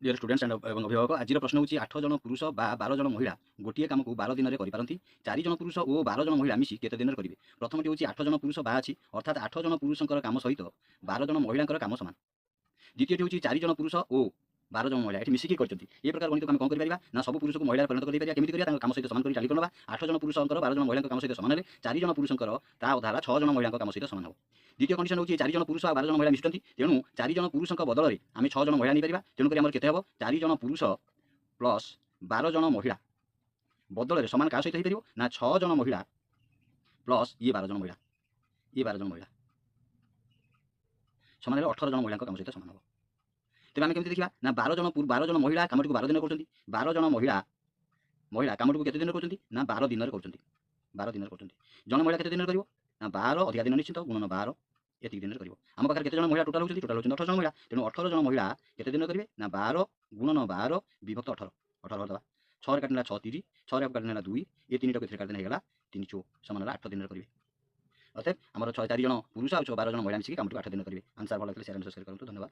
Dear students and अभिभावक आज प्रश्न होची 8 जन पुरुष बा 12 जन महिला गोटे काम को 12 दिन में करिपारंती 4 जन पुरुष और 12 जन महिला मिसी केते दिन करेंगे। प्रथमटी होची 8 जन पुरुष बा अछि अर्थात 8 जन पुरुषंकर काम सहित 12 जन महिलांकर काम समान। द्वितीयटी होची 4 जन पुरुष और 12 जन महिला एठी मिसिकी करचंती। ए प्रकार गणित को हम कोन करि परिबा ना सब पुरुष को महिला परिणत करि परिबा। केमिति करिया तांकर काम सहित समान करि चाली करनबा। 8 जन पुरुषंकर 12 जन महिलांकर काम सहित समान हेले 4 जन पुरुषंकर ता उधारा 6 जन महिलांकर काम सहित समान हो। द्वितीय कंडीशन होची 4 जन पुरुष और 12 जन महिला मिशुचंती तेणु 4 जन पुरुषंक बदल रे आमे 6 जन महिला नै परिबा। तेणु करि हमर केते हबो 4 जन पुरुष प्लस 12 जन महिला बदल रे समान का सहित हेइ परिबो ना 6 जन महिला प्लस ये 12 जन महिला ये 12 जन महिला समान 18 जन महिलांक काम सहित समान हो। तेज आम केमी देखा ना 12 जन महिला कमटी को 12 दिन कर 12 जन महिला महिला कमटी को केते दिन कर ना 12 दिन कर 12 दिन कर जन महिला केते दिन कर ना 12 अधिक दिन निश्चित गुणन 12 एतिक दिन कर आम पाखे केते जन महिला टोटाल होती टोटाल होती 18 जन महिला तेणु 18 जन महिला केते दिन करेंगे ना 12 गुणन 12 विभक्त 18 18 करदे 6 काटने 6 30 6 काटने 2 ये 3 टा काटने होगा 3 चौ समान 8 दिन करेंगे। अर्थात आम 4 जन पुरुष और 12 जन महिला मिसिक कमटी को 8 दिन करेंगे। आंसर भल लगे शेयर एंड सब्सक्राइब करूँ। धन्यवाद।